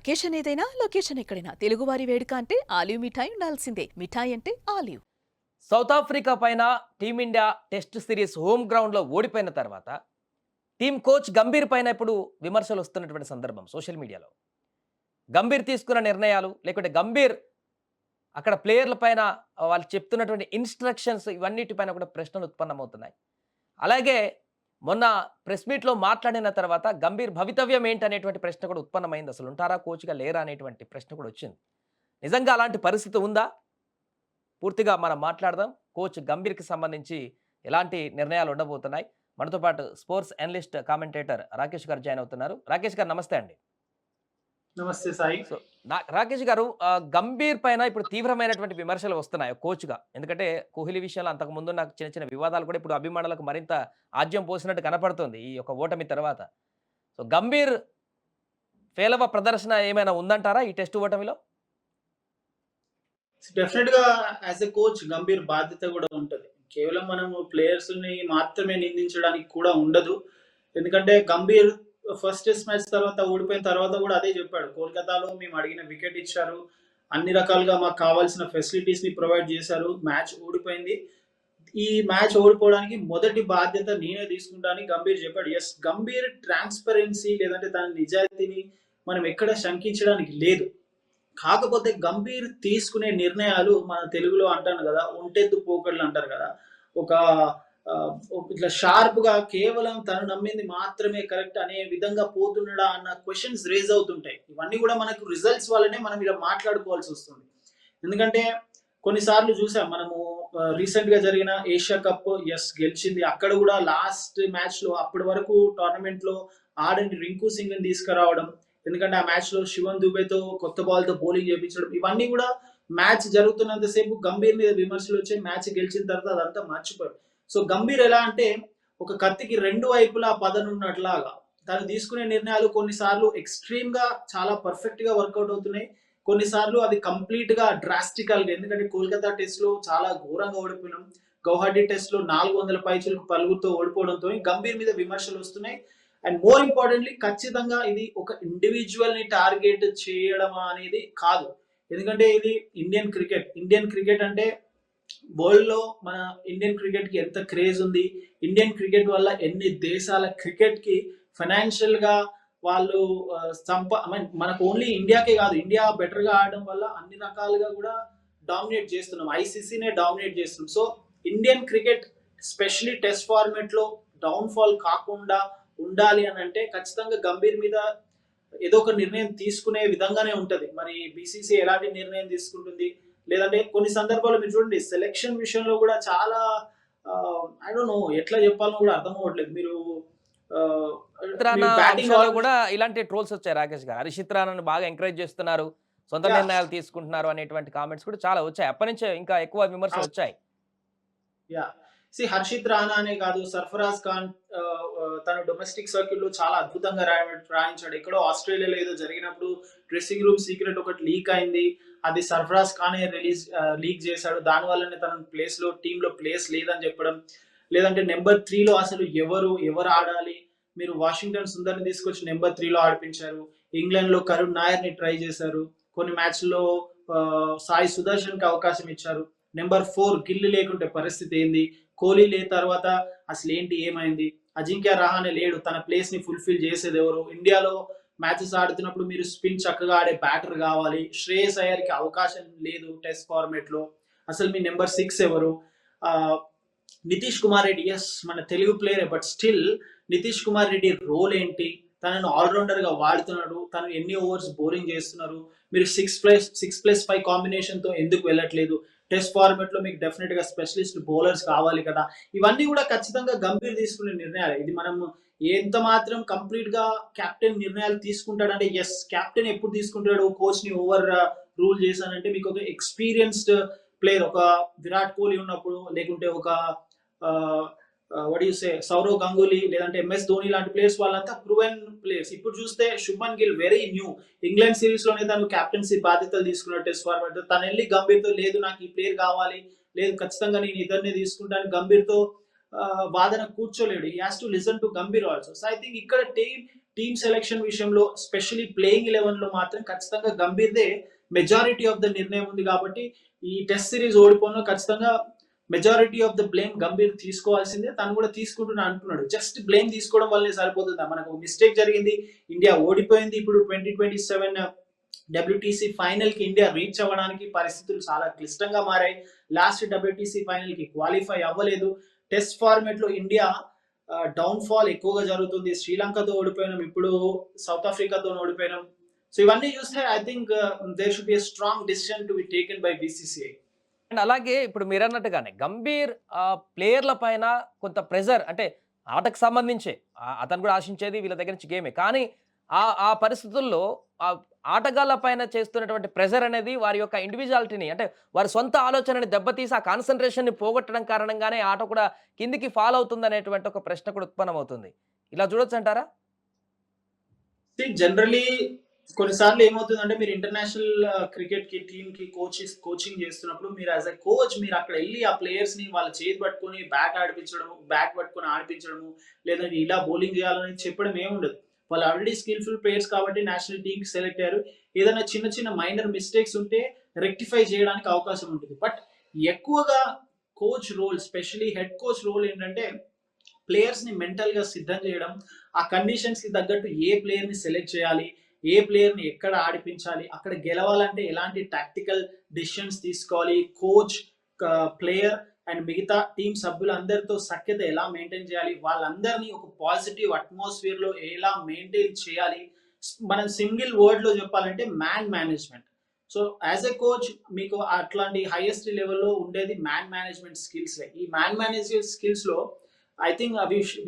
Occasion ఏదైనా location ఎక్కడైనా తెలుగువారి వేడుక అంటే ఆలివ్ మిఠాయి ఉండాల్సిందే. మిఠాయి అంటే ఆలివ్. సౌత్ ఆఫ్రికా పైన టీమిండియా టెస్ట్ సిరీస్ హోమ్ గ్రౌండ్‌లో ఓడిపోయిన తర్వాత, టీమ్ కోచ్ గంభీర్ పైన ఇప్పుడు విమర్శలు వస్తున్నటువంటి సందర్భం సోషల్ మీడియాలో. గంభీర్ తీసుకున్న నిర్ణయాలు, లేకుంటే గంభీర్ అక్కడ ప్లేయర్ల పైన వాళ్ళు చెప్తున్నటువంటి ఇన్‌స్ట్రక్షన్స్ ఇవన్నిటి పైన కూడా ప్రశ్నలు ఉత్పన్నమవుతున్నాయి. అలాగే మొన్న ప్రెస్ మీట్‌లో మాట్లాడిన తర్వాత గంభీర్ భవితవ్యం ఏంటనేటువంటి ప్రశ్న కూడా ఉత్పన్నమైంది. అసలు ఉంటారా కోచ్‌గా లేరా అనేటువంటి ప్రశ్న కూడా వచ్చింది. నిజంగా అలాంటి పరిస్థితి ఉందా? పూర్తిగా మనం మాట్లాడదాం. కోచ్ గంభీర్‌కి సంబంధించి ఎలాంటి నిర్ణయాలు ఉండబోతున్నాయి. మనతో పాటు స్పోర్ట్స్ అనలిస్ట్, కామెంటేటర్ రాకేష్ గారు జాయిన్ అవుతున్నారు. రాకేష్ గారు నమస్తే అండి. నమస్తే సాయి. సో, రాకేష్ గారు, గంభీర్ పైన ఇప్పుడు తీవ్రమైనటువంటి విమర్శలు వస్తున్నాయి కోచ్‌గా. ఎందుకంటే కోహ్లీ విషయంలో అంతకుముందు నాకు చిన్న చిన్న వివాదాలు కూడా ఇప్పుడు అభిమానులకు మరింత ఆజ్యం పోసినట్టు కనపడుతుంది ఈ యొక్క ఓటమి తర్వాత. సో, గంభీర్ పేలవ ప్రదర్శన ఏమైనా ఉందంటారా ఈ టెస్ట్ ఓటమిలో? డెఫినెట్ గా యాజ్ ఎ కోచ్ గంభీర్ బాధ్యత కూడా ఉంటది. కేవలం మనము ప్లేయర్స్ ని మాత్రమే నిందించడానికి కూడా ఉండదు. ఎందుకంటే గంభీర్ ఫస్ట్ టెస్ట్ మ్యాచ్ తర్వాత ఓడిపోయిన తర్వాత కూడా అదే చెప్పాడు. కోల్కతాలో మేము అడిగిన వికెట్ ఇచ్చారు, అన్ని రకాలుగా మాకు కావాల్సిన ఫెసిలిటీస్ ని ప్రొవైడ్ చేశారు, మ్యాచ్ ఓడిపోయింది, ఈ మ్యాచ్ ఓడిపోవడానికి మొదటి బాధ్యత నేనే తీసుకుంటానని గంభీర్ చెప్పాడు. ఎస్, గంభీర్ ట్రాన్స్పరెన్సీ లేదంటే తన నిజాయితీని మనం ఎక్కడ శంకించడానికి లేదు. కాకపోతే గంభీర్ తీసుకునే నిర్ణయాలు మన తెలుగులో అంటాను కదా, ఒంటెద్దు పోకడలు అంటారు కదా, ఒక ఇట్లా షార్ప్ గా కేవలం తను నమ్మింది మాత్రమే కరెక్ట్ అనే విధంగా పోతున్నాడా అన్న క్వశ్చన్స్ రేజ్ అవుతుంటాయి. ఇవన్నీ కూడా మనకు రిజల్ట్స్ వల్లనే మనం ఇలా మాట్లాడుకోవాల్సి వస్తుంది. ఎందుకంటే కొన్నిసార్లు చూసాం మనము, రీసెంట్ గా జరిగిన ఏషియా కప్ ఎస్ గెలిచింది, అక్కడ కూడా లాస్ట్ మ్యాచ్ లో అప్పటి వరకు టోర్నమెంట్ లో ఆడని రింకు సింగ్ ని తీసుకురావడం, ఎందుకంటే ఆ మ్యాచ్ లో శివన్ దుబేతో కొత్త బాల్ తో బౌలింగ్ చేయించడం, ఇవన్నీ కూడా మ్యాచ్ జరుగుతున్నంతసేపు గంభీర్ మీద విమర్శలు వచ్చాయి. మ్యాచ్ గెలిచిన తర్వాత అదంతా మర్చిపోయారు. సో గంభీర్ ఎలా అంటే ఒక కత్తికి రెండు వైపులా పదనున్నట్లాగా తను తీసుకునే నిర్ణయాలు కొన్నిసార్లు ఎక్స్ట్రీమ్ గా చాలా పర్ఫెక్ట్ గా వర్కౌట్ అవుతున్నాయి, కొన్నిసార్లు అది కంప్లీట్ గా డ్రాస్టికల్ గా, ఎందుకంటే కోల్కతా టెస్ట్ లో చాలా ఘోరంగా ఓడిపోయినాం, గౌహాటీ టెస్ట్ లో 400 పైచులకు పలుగుతో ఓడిపోవడంతో గంభీర్ మీద విమర్శలు వస్తున్నాయి. అండ్ మోర్ ఇంపార్టెంట్లీ ఖచ్చితంగా ఇది ఒక ఇండివిజువల్ ని టార్గెట్ చేయడం అనేది కాదు. ఎందుకంటే ఇది ఇండియన్ క్రికెట్ అంటే వరల్డ్ లో మన ఇండియన్ క్రికెట్ కి ఎంత క్రేజ్ ఉంది, ఇండియన్ క్రికెట్ వల్ల ఎన్ని దేశాల క్రికెట్ కి ఫైనాన్షియల్ గా వాళ్ళు మనకు ఓన్లీ ఇండియాకే కాదు, ఇండియా బెటర్ గా ఆడడం వల్ల అన్ని రకాలుగా కూడా డామినేట్ చేస్తున్నాం, ఐసీసీనే డామినేట్ చేస్తున్నాం. So Indian cricket especially test format లో డౌన్ ఫాల్ కాకుండా ఉండాలి అని అంటే ఖచ్చితంగా గంభీర్ మీద ఏదో ఒక నిర్ణయం తీసుకునే విధంగానే ఉంటది. మరి బీసీసీ ఎలాంటి నిర్ణయం తీసుకుంటుంది, లేదంటే కొన్ని సందర్భాల్లో మీరు చూడండి సెలెక్షన్ విషయంలో కూడా చాలా ఐ డోంట్ నో ఎట్లా చెప్పాలో కూడా అర్థం అవ్వట్లేదు. మీరు బ్యాటింగ్ కూడా ఇలాంటి ట్రోల్స్ వచ్చాయి రాకేష్ గారు. హర్షిత్ రాణాను బాగా ఎంకరేజ్ చేస్తున్నారు, సొంత నిర్ణయాలు తీసుకుంటున్నారు అనేటువంటి కామెంట్స్ కూడా చాలా వచ్చాయి. అప్పటి నుంచే ఇంకా ఎక్కువ విమర్శలు వచ్చాయి. హర్షిత్ రాణా అనే కాదు, సర్ఫరాజ్ ఖాన్ తన డొమెస్టిక్ సర్కిల్ లో చాలా అద్భుతంగా రాయించాడు. ఎక్కడో ఆస్ట్రేలియాలో ఏదో జరిగినప్పుడు డ్రెస్సింగ్ రూమ్ సీక్రెట్ ఒకటి లీక్ అయింది, అది సర్ఫరాజ్ ఖానే లీక్ చేశాడు, దాని వల్లనే తన ప్లేస్ లో టీమ్ లో ప్లేస్ లేదని చెప్పడం, లేదంటే నెంబర్ 3లో అసలు ఎవరు ఆడాలి, మీరు వాషింగ్టన్ సుందర్ని తీసుకొచ్చి నెంబర్ 3లో ఆడిపించారు, ఇంగ్లాండ్ లో కరుణ్ నాయర్ ని ట్రై చేశారు, కొన్ని మ్యాచ్ లో సాయి సుదర్శన్ కి అవకాశం ఇచ్చారు, నెంబర్ 4 గిల్లు లేకుంటే పరిస్థితి ఏంది, కోహ్లీ లేని తర్వాత అసలు ఏంటి ఏమైంది, అజింక్య రహానే లేడు, తన ప్లేస్ ని ఫుల్ఫిల్ చేసేది ఎవరు, ఇండియాలో మ్యాచెస్ ఆడుతున్నప్పుడు మీరు స్పిన్ చక్కగా ఆడే బ్యాటర్ కావాలి, శ్రేయస్ అయ్యర్ కి అవకాశం లేదు టెస్ట్ ఫార్మేట్ లో, అసలు మీ నెంబర్ 6 ఎవరు, నితీష్ కుమార్ రెడ్డి ఎస్ మన తెలుగు ప్లేయరే, but still Nitish Kumar Reddy role ఏంటి, తనను ఆల్రౌండర్ గా వాడుతున్నాడు, తను ఎన్ని ఓవర్స్ బౌలింగ్ చేస్తున్నారు, మీరు 6+5 కాంబినేషన్ తో ఎందుకు వెళ్ళట్లేదు, టెస్ట్ ఫార్మాట్ లో మీకు డెఫినెట్ గా స్పెషలిస్ట్ బౌలర్స్ కావాలి కదా. ఇవన్నీ కూడా ఖచ్చితంగా గంభీర్ తీసుకునే నిర్ణయాలు. ఇది మనం ఎంత మాత్రం కంప్లీట్ గా కెప్టెన్ నిర్ణయాలు తీసుకుంటాడంటే ఎస్, కెప్టెన్ ఎప్పుడు తీసుకుంటాడు కోచ్ ని ఓవర్ రూల్ చేశానంటే, మీకు ఒక ఎక్స్పీరియన్స్డ్ ప్లేయర్, ఒక విరాట్ కోహ్లీ ఉన్నప్పుడు, లేకుంటే ఒక సౌరవ్ గంగూలీ లేదంటే ఎంఎస్ ధోని లాంటి ప్లేయర్స్ వాళ్ళంతా ప్రూవెన్ ప్లేయర్స్. ఇప్పుడు చూస్తే Shubman Gill very new, England series లోనే తను కెప్టెన్సీ బాధ్యతలు తీసుకున్న టెస్ట్ ఫార్మాట్, తను వెళ్ళి గంభీర్ తో లేదు నాకు ఈ ప్లేయర్ కావాలి, లేదు ఖచ్చితంగా నేను ఇద్దరిని తీసుకుంటాను, గంభీర్ తో వాదన కూర్చోలేడు. He has to listen to Gambhir also. So I think ఇక్కడ టీమ్ సెలెక్షన్ విషయంలో స్పెషల్లీ ప్లేయింగ్ 11 లో మాత్రం ఖచ్చితంగా గంభీర్‌దే మెజారిటీ ఆఫ్ ద నిర్ణయం ఉంది కాబట్టి ఈ టెస్ట్ సిరీస్ ఓడిపోవడంలో ఖచ్చితంగా majority of the blame Gambhir తీసుకోవాల్సిందే. తను కూడా తీసుకుంటున్నా అంటున్నాడు. జస్ట్ బ్లేమ్ తీసుకోవడం వల్లే సరిపోతుందా? మనకు మిస్టేక్ జరిగింది. ఇండియా ఓడిపోయింది. ఇప్పుడు 2027 డబ్ల్యూటీసీ ఫైనల్ కి ఇండియా రీచ్ అవ్వడానికి పరిస్థితులు చాలా క్లిష్టంగా మారాయి. లాస్ట్ డబ్ల్యూటీసీ ఫైనల్ కి క్వాలిఫై అవ్వలేదు. టెస్ట్ ఫార్మాట్ లో ఇండియా డౌన్ ఫాల్ ఎక్కువగా జరుగుతుంది. శ్రీలంకతో ఓడిపోయినాం, ఇప్పుడు సౌత్ ఆఫ్రికాతో ఓడిపోయినాం. సో ఇవన్నీ చూస్తే I think there should be a strong decision to be taken by BCCI. And అలాగే ఇప్పుడు మీరన్నట్టుగానే గంభీర్ ప్లేయర్ల పైన కొంత ప్రెజర్ అంటే ఆటకు సంబంధించే అతను కూడా ఆశించేది వీళ్ళ దగ్గర నుంచి గేమే. కానీ ఆ పరిస్థితుల్లో ఆ ఆటగాళ్ళ పైన చేస్తున్నటువంటి ప్రెజర్ అనేది వారి యొక్క ఇండివిజువాలిటీని అంటే వారి సొంత ఆలోచనని దెబ్బతీసి ఆ కాన్సంట్రేషన్‌ని పోగొట్టడం కారణంగానే ఆట కూడా కిందికి ఫాల్ అవుతుందనేటువంటి ఒక ప్రశ్న కూడా ఉత్పన్నమవుతుంది. ఇలా చూడొచ్చంటారా? జనరలీ కొన్నిసార్లు ఏమవుతుందంటే మీరు ఇంటర్నేషనల్ క్రికెట్ కి టీమ్ కి కోచింగ్ చేస్తున్నప్పుడు మీరు యాజ్ ఎ కోచ్ మీరు అక్కడ వెళ్ళి ఆ ప్లేయర్స్ ని వాళ్ళ చేతి పట్టుకొని బ్యాట్ పట్టుకొని ఆడిపించడము, లేదంటే ఇలా బౌలింగ్ చేయాలని చెప్పడం ఏముండదు. వాళ్ళు ఆల్రెడీ స్కిల్ఫుల్ ప్లేయర్స్ కాబట్టి నేషనల్ టీమ్ కి సెలెక్ట్ అయ్యారు. ఏదైనా చిన్న చిన్న మైనర్ మిస్టేక్స్ ఉంటే రెక్టిఫై చేయడానికి అవకాశం ఉంటుంది. బట్ ఎక్కువగా coach role, specially head coach role ఏంటంటే ప్లేయర్స్ ని మెంటల్ గా సిద్ధం చేయడం, ఆ కండిషన్స్ కి తగ్గట్టు ఏ ప్లేయర్ ని సెలెక్ట్ చేయాలి, ఏ ప్లేయర్ ని ఎక్కడ ఆడిపించాలి, అక్కడ గెలవాలంటే ఎలాంటి టాక్టికల్ డిసిషన్స్ తీసుకోవాలి, కోచ్, ప్లేయర్ అండ్ మిగతా టీం సభ్యులందరితో సఖ్యత ఎలా మెయింటైన్ చేయాలి, వాళ్ళందరినీ ఒక పాజిటివ్ అట్మాస్ఫియర్ లో ఎలా మెయింటైన్ చేయాలి. మనం సింగిల్ వర్డ్ లో చెప్పాలంటే man management. So as a coach మీకు అట్లాంటి హైయెస్ట్ లెవెల్లో ఉండేది మ్యాన్ మేనేజ్మెంట్ స్కిల్స్. ఈ మ్యాన్ మేనేజ్మెంట్ స్కిల్స్ లో I think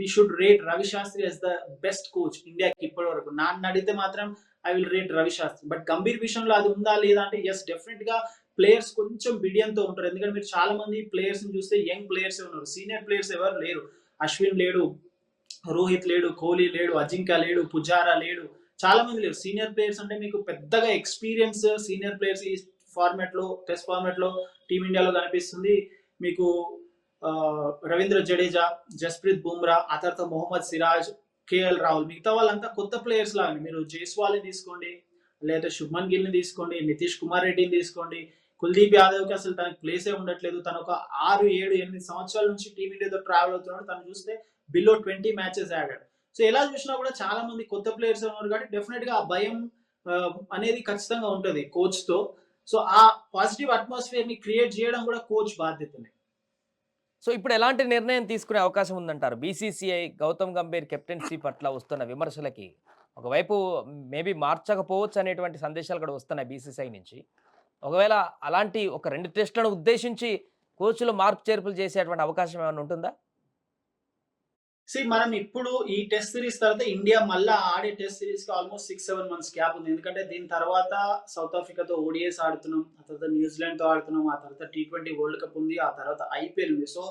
we should rate Ravi Shastri as the best coach ఇండియాకి ఇప్పటి వరకు. నన్ను అడిగితే మాత్రం I will rate Ravi Shastri. But Gambhir విషయంలో అది ఉందా లేదా అంటే ఎస్, డెఫినెట్ గా ప్లేయర్స్ కొంచెం బిడియంతో ఉంటారు. ఎందుకంటే మీరు చాలా మంది ప్లేయర్స్ ని చూస్తే యంగ్ ప్లేయర్స్ ఉన్నారు, సీనియర్ ప్లేయర్స్ ఎవరు లేరు. అశ్విన్ లేడు, రోహిత్ లేడు, కోహ్లీ లేడు, అజింక్య లేడు, పుజారా లేడు, చాలా మంది లేరు. సీనియర్ ప్లేయర్స్ అంటే మీకు పెద్దగా ఎక్స్పీరియన్స్ సీనియర్ ప్లేయర్స్ ఈ ఫార్మాట్ లో, టెస్ట్ ఫార్మాట్ లో టీమిండియాలో కనిపిస్తుంది మీకు రవీంద్ర జడేజా, జస్ప్రీత్ బుమ్రా, ఆ తర్వాత మొహమ్మద్ సిరాజ్, కేఎల్ రాహుల్. మిగతా వాళ్ళంతా కొత్త ప్లేయర్స్ లాగా. మీరు జైస్వాల్ని తీసుకోండి, లేదా శుభ్మన్ గిల్ ని తీసుకోండి, నితీష్ కుమార్ రెడ్డిని తీసుకోండి, కుల్దీప్ యాదవ్ కి అసలు తనకి ప్లేసే ఉండట్లేదు. తను ఒక 6, 7, 8 సంవత్సరాల నుంచి టీమిండియాతో ట్రావెల్ అవుతున్నాడు. తను చూస్తే బిలో 20 మ్యాచెస్ ఆడాడు. సో ఎలా చూసినా కూడా చాలా మంది కొత్త ప్లేయర్స్ ఉన్నారు కాబట్టి డెఫినెట్ గా ఆ భయం అనేది ఖచ్చితంగా ఉంటది కోచ్ తో. సో ఆ పాజిటివ్ అట్మాస్ఫియర్ ని క్రియేట్ చేయడం కూడా కోచ్ బాధ్యతనే. సో ఇప్పుడు ఎలాంటి నిర్ణయం తీసుకునే అవకాశం ఉందంటారు? బీసీసీఐ గౌతమ్ గంభీర్ కెప్టెన్సీ పట్ల వస్తున్న విమర్శలకి ఒకవైపు మేబీ మార్చకపోవచ్చు అనేటువంటి సందేశాలు కూడా వస్తున్నాయి బీసీసీఐ నుంచి. ఒకవేళ అలాంటి ఒక 2 టెస్టులను ఉద్దేశించి కోచ్‌లో మార్పు చేర్పులు చేసేటువంటి అవకాశం ఏమైనా ఉంటుందా? మనం ఇప్పుడు ఈ టెస్ట్ సిరీస్ తర్వాత ఇండియా మళ్ళా ఆడే టెస్ట్ సిరీస్ కి ఆల్మోస్ట్ 6-7 మంత్స్ గ్యాప్ ఉంది. ఎందుకంటే దీని తర్వాత సౌత్ ఆఫ్రికాతో ఓడిఐస్ ఆడుతున్నాం, ఆ తర్వాత న్యూజిలాండ్ తో ఆడుతున్నాం, ఆ తర్వాత T20 వరల్డ్ కప్ ఉంది, ఆ తర్వాత ఐపీఎల్ ఉంది. సో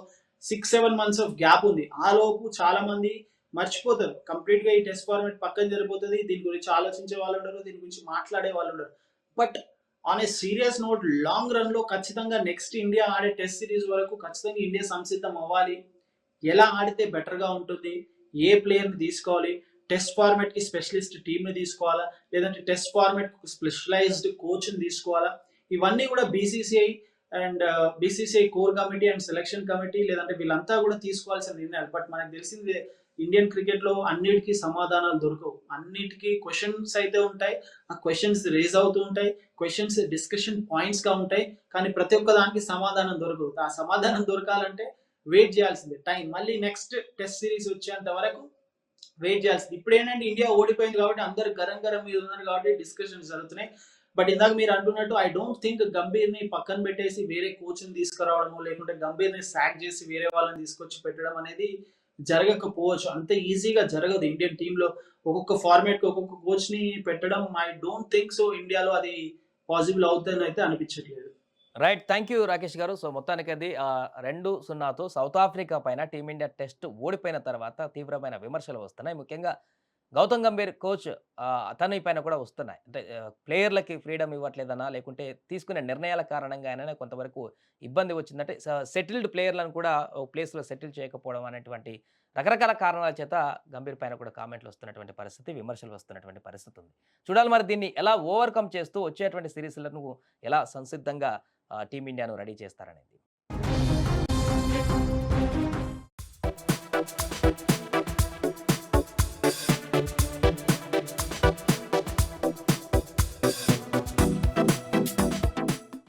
6-7 మంత్స్ ఆఫ్ గ్యాప్ ఉంది. ఆ లోపు చాలా మంది మర్చిపోతారు. కంప్లీట్ గా ఈ టెస్ట్ ఫార్మాట్ పక్కన జరిగిపోతుంది. దీని గురించి ఆలోచించే వాళ్ళు ఉండరు, దీని గురించి మాట్లాడే వాళ్ళు ఉండరు. But on a serious note long run లో ఖచ్చితంగా నెక్స్ట్ ఇండియా ఆడే టెస్ట్ సిరీస్ వరకు ఖచ్చితంగా ఇండియా సంసిద్ధం అవ్వాలి. ఎలా ఆడితే బెటర్‌గా ఉంటుంది, ఏ ప్లేయర్‌ని తీసుకోవాలి, టెస్ట్ ఫార్మాట్‌కి స్పెషలిస్ట్ టీమ్‌ని తీసుకోవాలా, లేదంటే టెస్ట్ ఫార్మాట్‌కి స్పెషలైజ్డ్ కోచ్‌ని తీసుకోవాలా, ఇవన్నీ కూడా BCCI core committee and selection committee లేదంటే వీళ్ళంతా కూడా తీసుకోవాల్సిన నిర్ణయాలు. బట్ మనకు తెలిసిందే ఇండియన్ క్రికెట్‌లో అన్నిటికి సమాధానాలు దొరకవు. అన్నిటికి క్వెషన్స్ అయితే ఉంటాయి. ఆ క్వెషన్స్ రేజ్ అవుతూ ఉంటాయి. క్వెషన్స్ డిస్కషన్ పాయింట్స్‌గా ఉంటాయి. కానీ ప్రతి ఒక్క దానికి సమాధానం దొరకదు. ఆ సమాధానం దొరకాలంటే వెయిట్ చేయాల్సిందే టైం. మళ్ళీ నెక్స్ట్ టెస్ట్ సిరీస్ వచ్చేంత వరకు వెయిట్ చేయాల్సింది. ఇప్పుడు ఏంటంటే ఇండియా ఓడిపోయింది కాబట్టి అందరు గరం గరం మీద ఉన్నారు కాబట్టి డిస్కషన్స్ జరుగుతున్నాయి. బట్ ఇందాక మీరు అంటున్నట్టు ఐ డోంట్ థింక్ గంభీర్ ని పక్కన పెట్టేసి వేరే కోచ్ ని తీసుకురావడము, లేకుంటే గంభీర్ ని సాక్ చేసి వేరే వాళ్ళని తీసుకొచ్చి పెట్టడం అనేది జరగకపోవచ్చు. అంత ఈజీగా జరగదు. ఇండియన్ టీమ్ లో ఒక్కొక్క ఫార్మాట్ కి ఒక్కొక్క కోచ్ ని పెట్టడం ఐ డోంట్ థింక్ సో ఇండియాలో అది పాసిబుల్ అవుతుందని అయితే అనిపించట్లేదు. రైట్. థ్యాంక్ యూ రాకేష్ గారు. సో మొత్తానికి అది 2-0తో సౌత్ ఆఫ్రికా పైన టీమిండియా టెస్ట్ ఓడిపోయిన తర్వాత తీవ్రమైన విమర్శలు వస్తున్నాయి. ముఖ్యంగా గౌతమ్ గంభీర్ కోచ్ అతని పైన కూడా వస్తున్నాయి. అంటే ప్లేయర్‌లకి ఫ్రీడమ్ ఇవ్వట్లేదనా, లేకుంటే తీసుకునే నిర్ణయాల కారణంగా అయినా కొంతవరకు ఇబ్బంది వచ్చిందంటే సెటిల్డ్ ప్లేయర్‌లను కూడా ఒక ప్లేస్‌లో సెటిల్ చేయకపోవడం అనేటువంటి రకరకాల కారణాల చేత గంభీర్ పైన కూడా కామెంట్లు వస్తున్నటువంటి పరిస్థితి, విమర్శలు వస్తున్నటువంటి పరిస్థితి ఉంది. చూడాలి మరి దీన్ని ఎలా ఓవర్‌కమ్ చేస్తూ వచ్చేటువంటి సీరీస్‌లను ఎలా సంసిద్ధంగా టీమిండియాను రెడీ చేస్తారనేది.